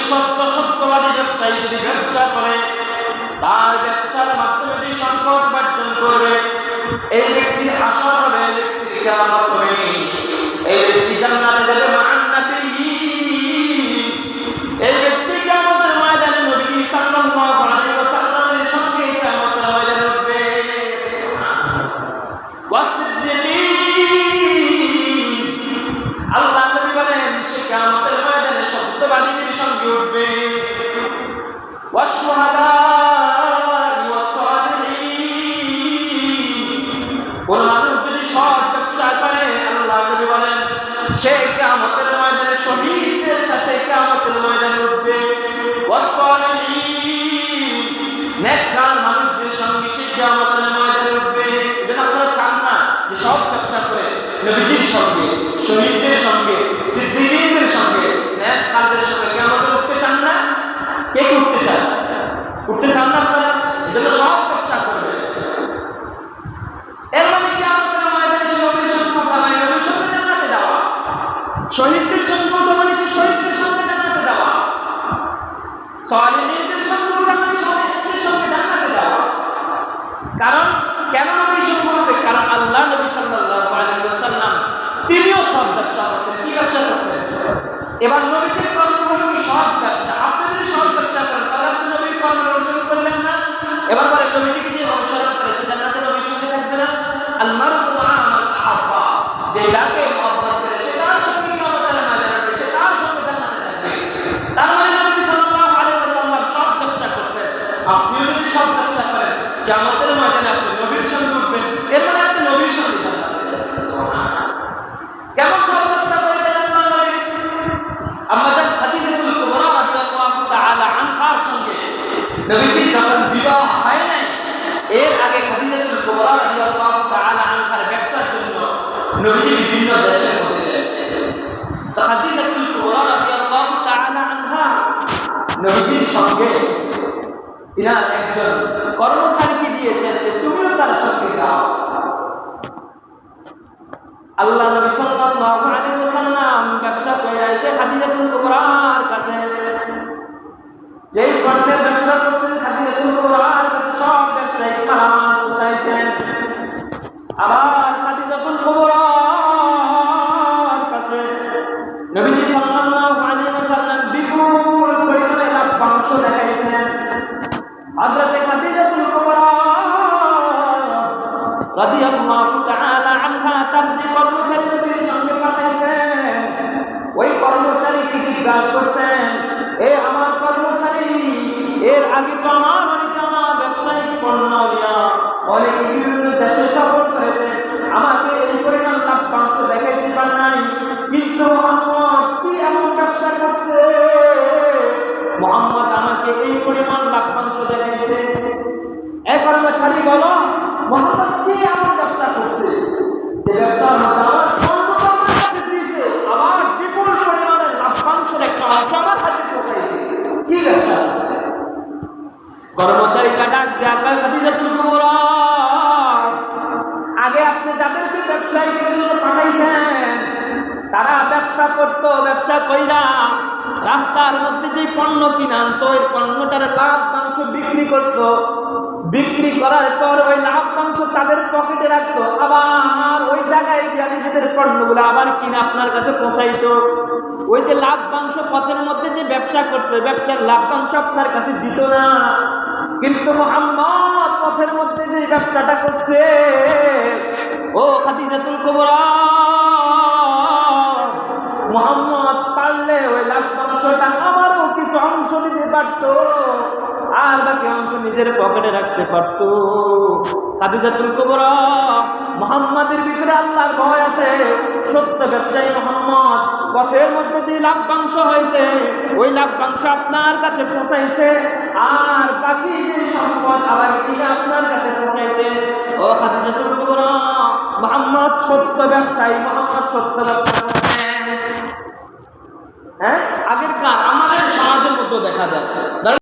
বিশ্বস্ত সত্যবাদী ব্যবসায়ী যদি ব্যবসা করে, তার ব্যবসার মাধ্যমে যে সম্পদ উপার্জন করবে, এই ব্যক্তির হাসর হবে, এই ব্যক্তির কিয়ামত হবে, এই ব্যক্তি জান্নাতে যাবে মা'আন-নাবিয়্যিন। এই ব্যক্তি কিয়ামতের ময়দানে নবী সাল্লাল্লাহু আলাইহি ওয়াসাল্লামের সঙ্গে কিয়ামতের ময়দানে উঠবে। ওয়াসিদ্দিকিন, আল্লাহ নবী বলেন সে কিয়ামতের ময়দানে সত্যবাদীদের সঙ্গে উঠবে। ওয়াশ-শুহাদা কোন মানুষ যদি সৎ ব্যবসা করে, আল্লাহ নবী বলেন সে কিয়ামতের ময়দানে শহীদদের সাথে কিয়ামতের ময়দানে উঠবে। ওয়াস-সালিহিন, নেককার মানুষদের সঙ্গে সে কিয়ামতের ময়দানে উঠবে। এজন্য আপনারা চান না যে সৎ ব্যবসা করে নবীজির সঙ্গে, শহীদদের সঙ্গে, সিদ্দিকীদের সঙ্গে, নেককারদের সঙ্গে কিয়ামতে উঠতে চান না? কে কে উঠতে চান? উঠতে চান না আপনারা? এজন্য সৎ ব্যবসা করবে। এর মানে কিয়ামতের ময়দানে সে নবীর সঙ্গে উঠা মানে নবীর সঙ্গে জান্নাতে যাওয়া, শহীদদের সঙ্গে উঠা মানে সে শহীদদের সঙ্গে জান্নাতে যাওয়া, সালিহিনদের সঙ্গে উঠা মানে সালিহিনদের সঙ্গে জান্নাতে যাওয়া। কারণ কেন নবীর সঙ্গে উঠবে? কারণ আল্লাহ নবী সাল্লাল্লাহু আলাইহি ওয়াসাল্লাম তিনিও সৎ ব্যবসা করছেন। কি ব্যবসা করছেন? এবার নবীজির কর্ম হলো কি? সৎ ব্যবসা। আপনি যদি সৎ ব্যবসা করেন তাহলে আপনি নবীর কর্ম অনুসরণ করলেন না। এবার বলে নবীজিকে যে অনুসরণ করে সে জান্নাতে নবীর সঙ্গে থাকবে না। আল মারউ মা মান আহাব্বা, যে যাকে মহব্বত করে সে তার সঙ্গে কিয়ামতের ময়দানে উঠবে, সে তার সঙ্গে জান্নাতে থাকবে। তার মানে নবী সাল্লাল্লাহু আলাইহি ওয়াসাল্লাম সৎ ব্যবসা করছেন। আপনিও যদি সৎ ব্যবসা করেন কিয়ামতের ময়দানে আপনি নবীর সঙ্গে উঠবেন। এর মানে আপনি নবীর সঙ্গে জান্নাতে যাবেন। সুবহানাল্লাহ। কেমন সৎ ব্যবসা করেছেন আল্লাহর নবী? আম্মা জান খাদিজাতুল কুবরা রাদিয়াল্লাহু তাআলা আনহার সঙ্গে নবীজির যখন বিবাহ হয় নাই, এর আগে খাদিজাতুল কুবরা রাদিয়াল্লাহু তাআলা আনহার ব্যবসার জন্য নবীজি বিভিন্ন দেশে ঘুরতে যেতেন। তো খাদিজাতুল কুবরা রাদিয়াল্লাহু তাআলা আনহা নবীজির সঙ্গে ইনার একজন কর্মচারীকে দিয়েছেন যে তুমিও তার সঙ্গে যাও। আল্লাহ নবী সাল্লাল্লাহু আলাইহি ওয়াসাল্লাম ব্যবসা করে এসে খাদিজাতুল কুবরার কাছে, যেই পণ্যের ব্যবসা করছেন খাদিজাতুল কুবরার কাছে সব ব্যবসায়িক মালামাল পৌঁছাইছেন। আবার খাদিজাতুল কুবরার কাছে নবীজি সাল্লাল্লাহু আলাইহি ওয়াসাল্লাম বিপুল পরিমাণে লাভ্যাংশ দেখাইছেন। হযরত খাদিজাতুল কুবরা রাদিয়াল্লাহু তাআলা আনহা তার যে কর্মচারী নবীর সঙ্গে পাঠাইছেন, ওই কর্মচারীকে জিজ্ঞাসা করছেন, এ আমার কর্মচারী, এর আগে তো আমার ব্যবসায়িক পণ্য নিয়ে অনেক বিভিন্ন দেশে সফর করেছে, আমাকে এই পরিমাণ লাভ্যাংশ দেখাইতে পারে নাই, কিন্তু মুহাম্মদ কি এমন ব্যবসা করছে মুহাম্মদ আমাকে এই পরিমাণ লাভ্যাংশ দেখাইছে? এক কর্মচারী বলো, মুহাম্মদ কি এমন ব্যবসা করছে যে ব্যবসার মধ্যে আমার কাছে দিয়েছে, আবার বিপুল পরিমাণের লাভ্যাংশের একটা অংশ আমার হাতে পৌঁছাইছে? কি ব্যবসা? কর্মচারীটা ডাক দিয়ে আল্লাহর খাদিজাতুল কুবরা, আগে আপনি যাদেরকে ব্যবসায়ীদের জন্য পাঠাইছেন তারা ব্যবসা করতো, ব্যবসা কইরা রাস্তার মধ্যে যে পণ্য কিনে আনতো ওই পণ্যটার লাভ্যাংশ বিক্রি করতো, বিক্রি করার পর ওই লাভ্যাংশ তাদের পকেটে রাখতো, আবার ওই জায়গায় গিয়ে নিজেদের পণ্যগুলো আবার কিনে আপনার কাছে পৌঁছাইতো। ওই যে লাভ্যাংশ পথের মধ্যে যে ব্যবসা করছে, ব্যবসার লাভ্যাংশ আপনার কাছে দিত না। কিন্তু মুহাম্মদ পথের মধ্যে যে ব্যবসাটা করছে, ও খাদিজাতুল কুবরা, মুহাম্মদ পারলে ওই লাভ্যাংশটা আমারও কিছু অংশ দিতে পারত, আর বাকি অংশ নিজের পকেটে রাখতে পারত। খাদিজাতুল কুবরা, মুহাম্মাদের ভিতরে আল্লাহর ভয় আছে। সত্য ব্যবসায়ী মুহাম্মদ পথের মধ্যে যে লাভ্যাংশ হয়েছে ওই লাভ্যাংশ আপনার কাছে পৌঁছাইছে, আর বাকি যে সম্পদ আবার কিনে আপনার কাছে পৌঁছাইছে। ও খাদিজাতুল কুবরা, মুহাম্মদ সত্য ব্যবসায়ী, মুহাম্মদ সত্য ব্যবসা করেন। হ্যাঁ, আগের কার আমাদের সমাজের মধ্যে দেখা যায়।